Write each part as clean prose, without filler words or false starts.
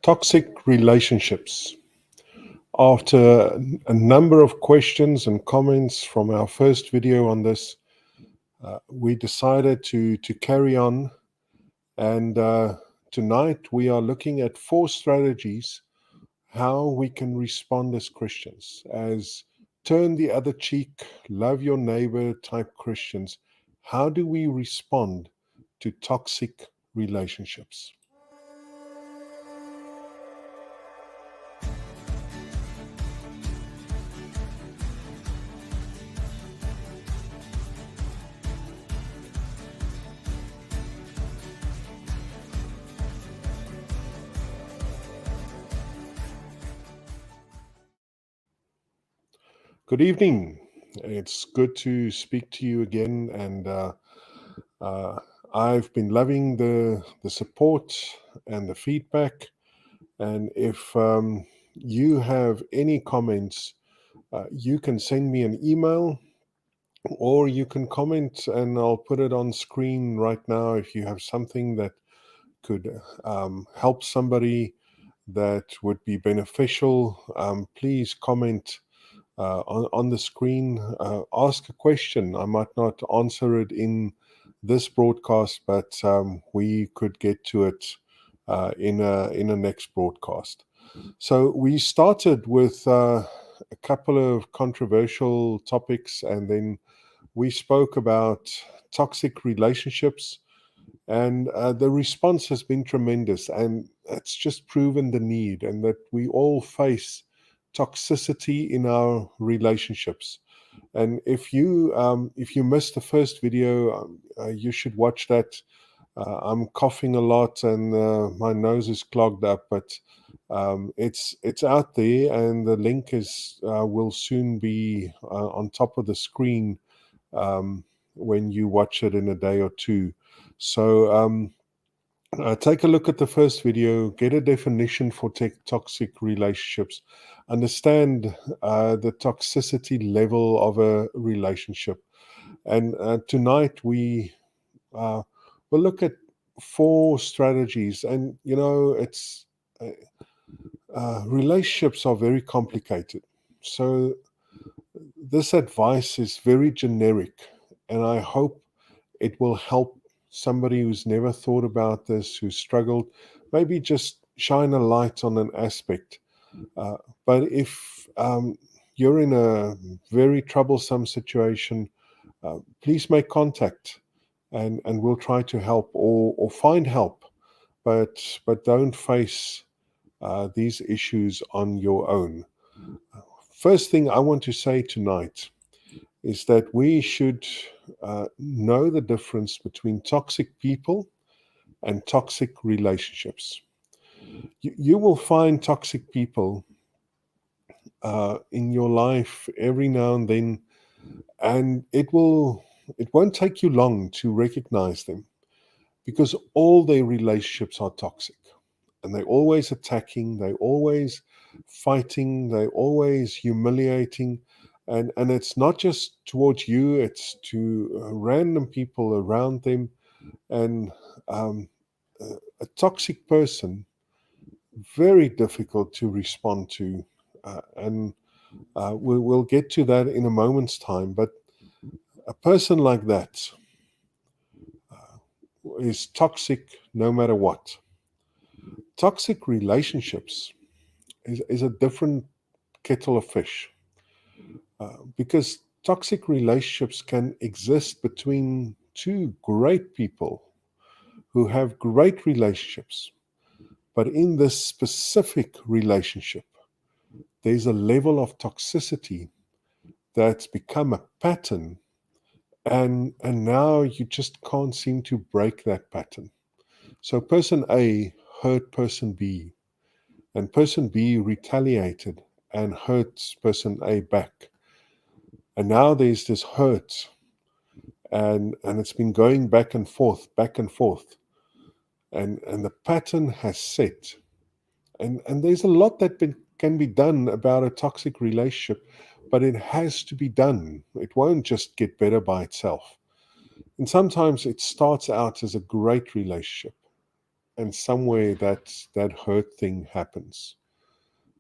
Toxic relationships. After a number of questions and comments from our first video on this, we decided to carry on. And tonight we are looking at 4 strategies how we can respond as Christians, as turn the other cheek, love your neighbor type Christians. How do we respond to toxic relationships? Good evening. It's good to speak to you again, and uh, I've been loving the support and the feedback. And if you have any comments, you can send me an email, or you can comment, and I'll put it on screen right now. If you have something that could help somebody that would be beneficial, please comment on the screen. Ask a question. I might not answer it in this broadcast, but we could get to it in a next broadcast. So we started with a couple of controversial topics, and then we spoke about toxic relationships, and the response has been tremendous, and it's just proven the need, and that we all face toxicity in our relationships. And if you missed the first video, you should watch that. I'm coughing a lot, and my nose is clogged up, but it's out there, and the link is will soon be on top of the screen um, when you watch it in a day or two. So take a look at the first video, get a definition for toxic relationships, understand the toxicity level of a relationship. And tonight uh, we'll look at 4 strategies. And, it's relationships are very complicated. So this advice is very generic, and I hope it will help somebody who's never thought about this, who struggled, maybe just shine a light on an aspect. But if you're in a very troublesome situation, please make contact, and we'll try to help, or find help. But don't face these issues on your own. First thing I want to say tonight is that we should know the difference between toxic people and toxic relationships. You will find toxic people in your life every now and then, and it won't take you long to recognize them, because all their relationships are toxic, and they're always attacking, they're always fighting, they're always humiliating. And it's not just towards you, it's to random people around them. And um, a toxic person, very difficult to respond to. And we'll get to that in a moment's time. But a person like that is toxic no matter what. Toxic relationships is a different kettle of fish, because toxic relationships can exist between 2 great people who have great relationships. But in this specific relationship, there's a level of toxicity that's become a pattern, and now you just can't seem to break that pattern. So person A hurt person B, and person B retaliated and hurt person A back. And now there's this hurt, and it's been going back and forth, and the pattern has set. And there's a lot that can be done about a toxic relationship, but it has to be done. It won't just get better by itself. And sometimes it starts out as a great relationship, and somewhere that hurt thing happens,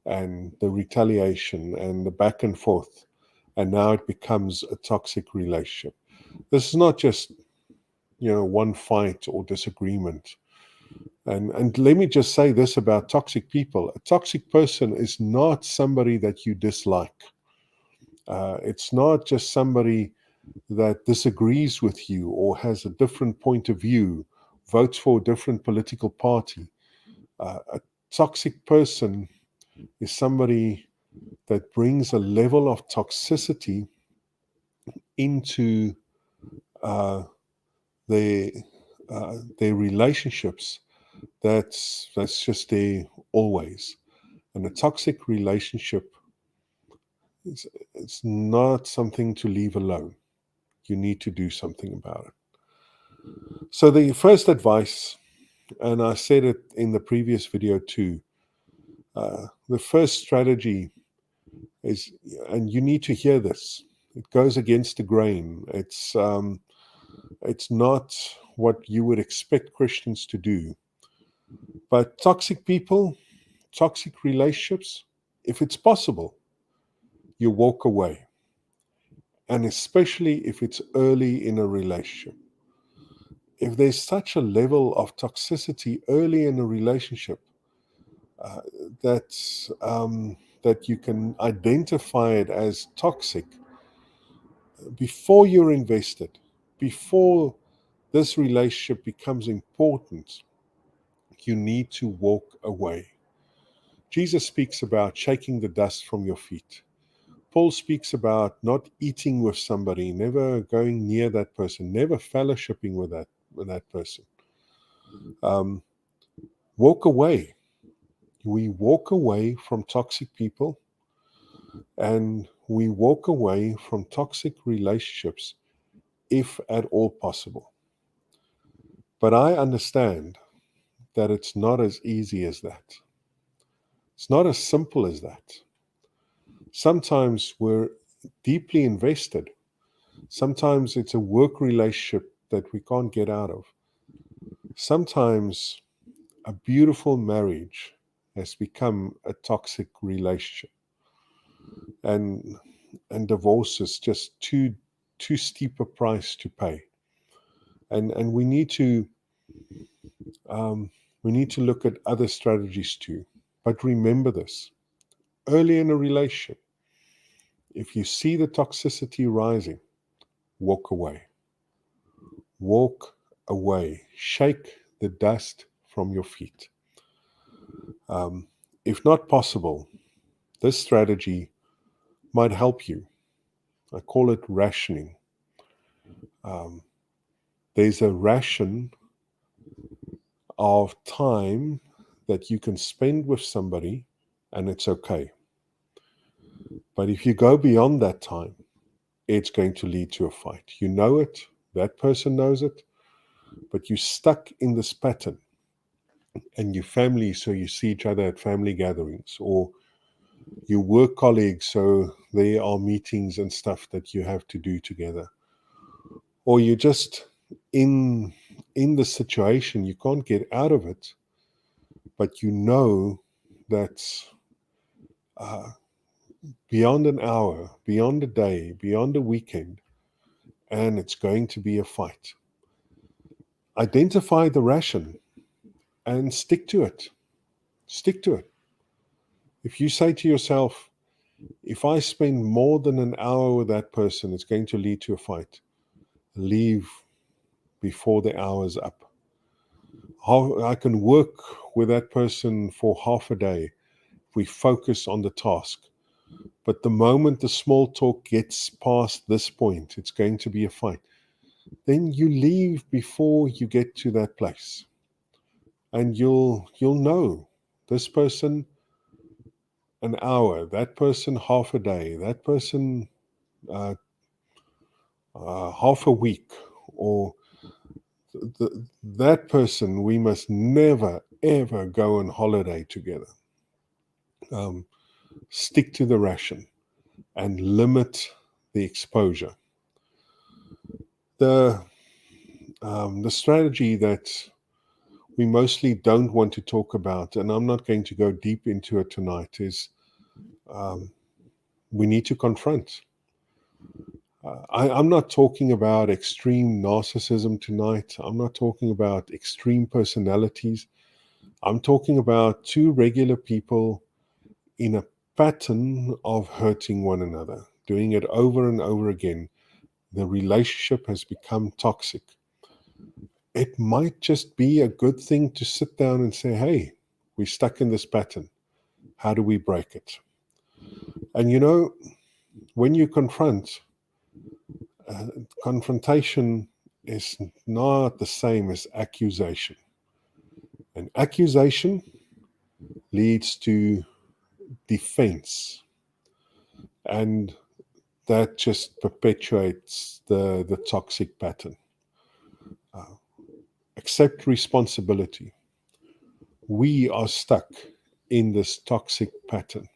and the retaliation and the back and forth, and now it becomes a toxic relationship. This is not just, one fight or disagreement. And let me just say this about toxic people. A toxic person is not somebody that you dislike. It's not just somebody that disagrees with you or has a different point of view, votes for a different political party. A toxic person is somebody that brings a level of toxicity into uh, their their relationships that's just there always. And a toxic relationship is it's not something to leave alone. You need to do something about it. So the first advice, and I said it in the previous video too, the first strategy is, and you need to hear this. It goes against the grain. It's not what you would expect Christians to do. But toxic people, toxic relationships, if it's possible, you walk away. And especially if it's early in a relationship. If there's such a level of toxicity early in a relationship, uh, that that you can identify it as toxic before you're invested, before this relationship becomes important, you need to walk away. Jesus speaks about shaking the dust from your feet. Paul speaks about not eating with somebody, never going near that person, never fellowshipping with that person. Walk away. We walk away from toxic people, and we walk away from toxic relationships if at all possible. But I understand that it's not as easy as that. It's not as simple as that. Sometimes we're deeply invested. Sometimes it's a work relationship that we can't get out of. Sometimes a beautiful marriage has become a toxic relationship, and divorce is just too steep a price to pay. And we need to look at other strategies too. But remember this: early in a relationship, if you see the toxicity rising, walk away. Walk away. Shake the dust from your feet. If not possible, this strategy might help you. I call it rationing. There's a ration of time that you can spend with somebody, and it's okay. But if you go beyond that time, it's going to lead to a fight. You know it, that person knows it, but you're stuck in this pattern. And your family, so you see each other at family gatherings, or you work colleagues, so there are meetings and stuff that you have to do together. Or you're just in the situation, you can't get out of it, but you know that beyond an hour, beyond a day, beyond a weekend, and it's going to be a fight. Identify the ration and stick to it. Stick to it. If you say to yourself, if I spend more than an hour with that person, it's going to lead to a fight, leave before the hour's up. I can work with that person for half a day. We focus on the task. But the moment the small talk gets past this point, it's going to be a fight. Then you leave before you get to that place. And you'll know this person an hour, that person half a day, that person uh, half a week, or that person we must never ever go on holiday together. Stick to the ration and limit the exposure. The strategy that we mostly don't want to talk about, and I'm not going to go deep into it tonight, is we need to confront. I'm not talking about extreme narcissism tonight. I'm not talking about extreme personalities. I'm talking about two regular people in a pattern of hurting one another, doing it over and over again. The relationship has become toxic. It might just be a good thing to sit down and say, hey, we're stuck in this pattern. How do we break it? And when you confront, confrontation is not the same as accusation. And accusation leads to defense. And that just perpetuates the toxic pattern. Accept responsibility. We are stuck in this toxic pattern.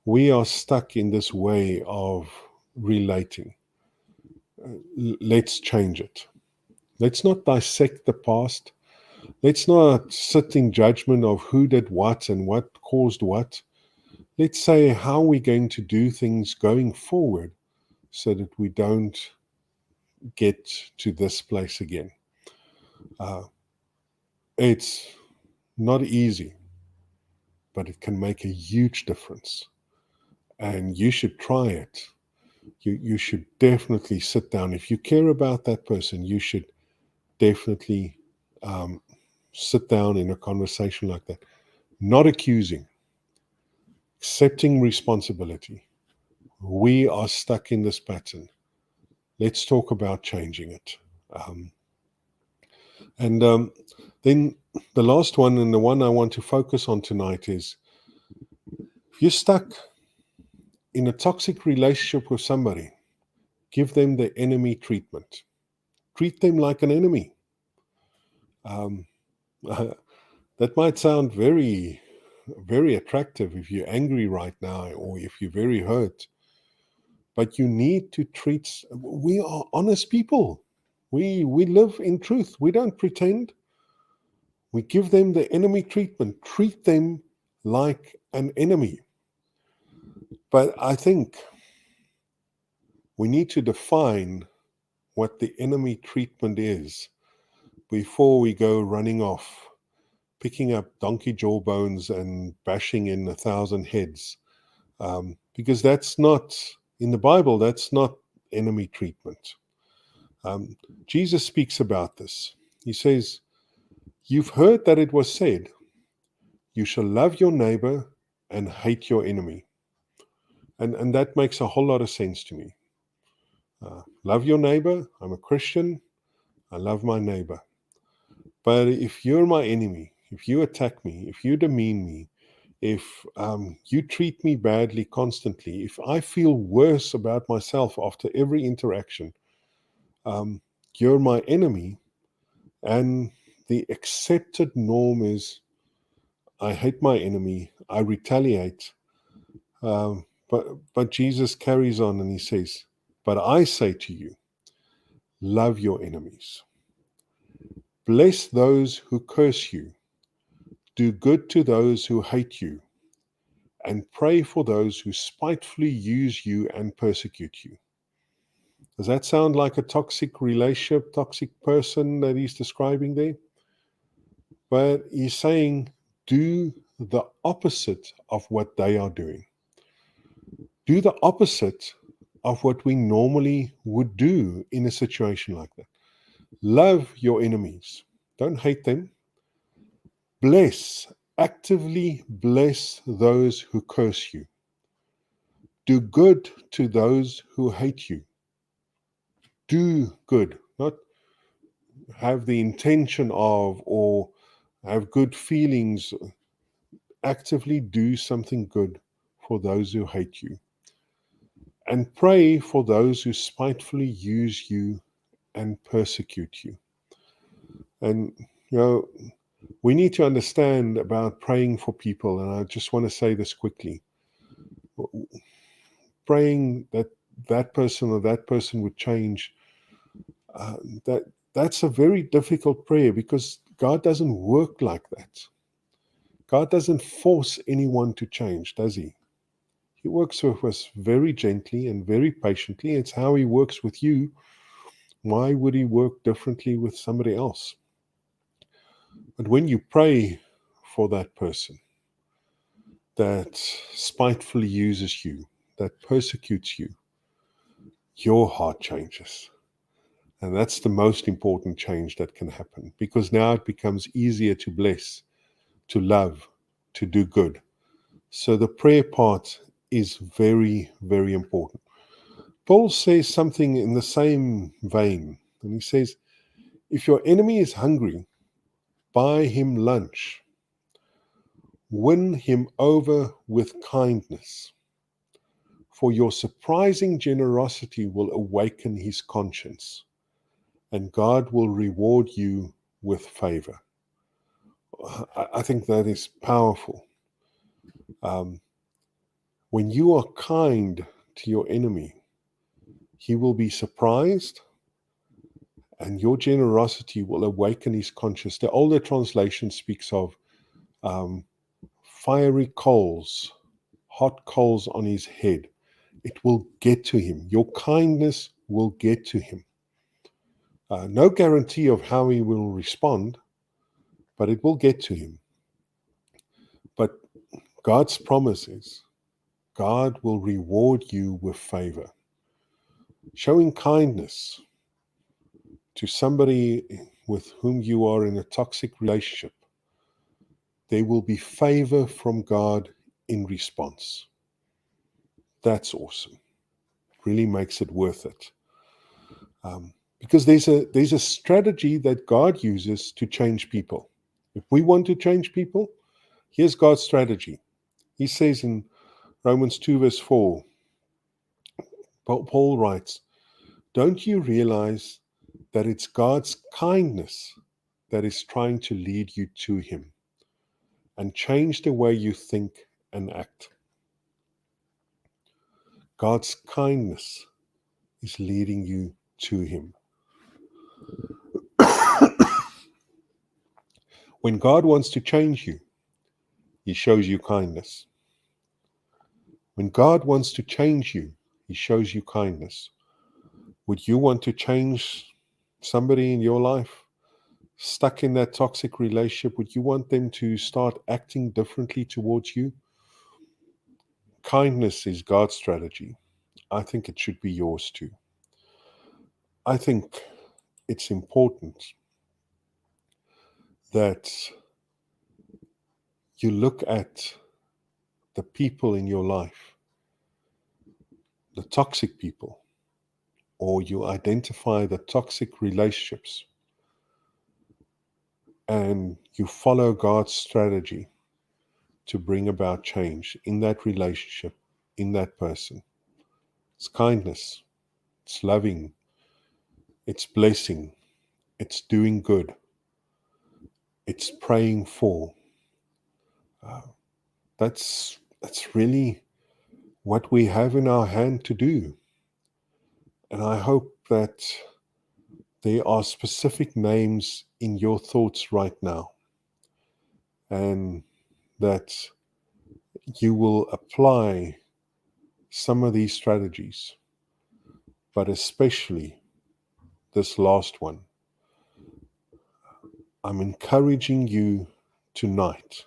We are stuck in this way of relating. Let's change it. Let's not dissect the past. Let's not sit in judgment of who did what and what caused what. Let's say how we're going to do things going forward so that we don't get to this place again. It's not easy, but it can make a huge difference. And you should try it. You should definitely sit down. If you care about that person, you should definitely sit down in a conversation like that. Not accusing, accepting responsibility. We are stuck in this pattern. Let's talk about changing it. And then the last one, and the one I want to focus on tonight, is if you're stuck in a toxic relationship with somebody, give them the enemy treatment. Treat them like an enemy. That might sound very, very attractive if you're angry right now or if you're very hurt. But you need to treat, we are honest people. We live in truth. We don't pretend. We give them the enemy treatment. Treat them like an enemy. But I think we need to define what the enemy treatment is before we go running off, picking up donkey jawbones and bashing in 1,000 heads. Because that's not, in the Bible, that's not enemy treatment. Jesus speaks about this. He says, you've heard that it was said, you shall love your neighbor and hate your enemy. And that makes a whole lot of sense to me. Love your neighbor. I'm a Christian. I love my neighbor. But if you're my enemy, if you attack me, if you demean me, if you treat me badly constantly, if I feel worse about myself after every interaction, you're my enemy. And the accepted norm is I hate my enemy, I retaliate. But Jesus carries on and he says, but I say to you, love your enemies. Bless those who curse you. Do good to those who hate you. And pray for those who spitefully use you and persecute you. Does that sound like a toxic relationship, toxic person that he's describing there? But he's saying, do the opposite of what they are doing. Do the opposite of what we normally would do in a situation like that. Love your enemies. Don't hate them. Bless, actively bless those who curse you. Do good to those who hate you. Do good, not have the intention of or have good feelings. Actively do something good for those who hate you. And pray for those who spitefully use you and persecute you. And, we need to understand about praying for people. And I just want to say this quickly. Praying that that person or that person would change, that's a very difficult prayer because God doesn't work like that. God doesn't force anyone to change, does He? He works with us very gently and very patiently. It's how He works with you. Why would He work differently with somebody else? But when you pray for that person that spitefully uses you, that persecutes you, your heart changes. And that's the most important change that can happen, because now it becomes easier to bless, to love, to do good. So the prayer part is very, very important. Paul says something in the same vein, and he says, if your enemy is hungry, buy him lunch. Win him over with kindness, for your surprising generosity will awaken his conscience, and God will reward you with favor. I think that is powerful. When you are kind to your enemy, he will be surprised, and your generosity will awaken his conscience. The older translation speaks of fiery coals, hot coals on his head. It will get to him. Your kindness will get to him. No guarantee of how he will respond, but it will get to him. But God's promise is God will reward you with favor. Showing kindness to somebody with whom you are in a toxic relationship, there will be favor from God in response. That's awesome. Really makes it worth it. Because there's a strategy that God uses to change people. If we want to change people, here's God's strategy. He says in Romans 2 verse 4, Paul writes, don't you realize that it's God's kindness that is trying to lead you to Him and change the way you think and act? God's kindness is leading you to Him. When God wants to change you, He shows you kindness. When God wants to change you, He shows you kindness. Would you want to change somebody in your life stuck in that toxic relationship? Would you want them to start acting differently towards you? Kindness is God's strategy. I think it should be yours too. I think it's important that you look at the people in your life, the toxic people, or you identify the toxic relationships, and you follow God's strategy to bring about change in that relationship, in that person. It's kindness, it's loving, it's blessing, it's doing good, it's praying for. That's really what we have in our hand to do. And I hope that there are specific names in your thoughts right now, and that you will apply some of these strategies, but especially this last one. I'm encouraging you tonight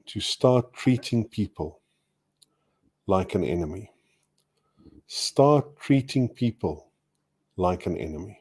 to start treating people like an enemy. Start treating people like an enemy.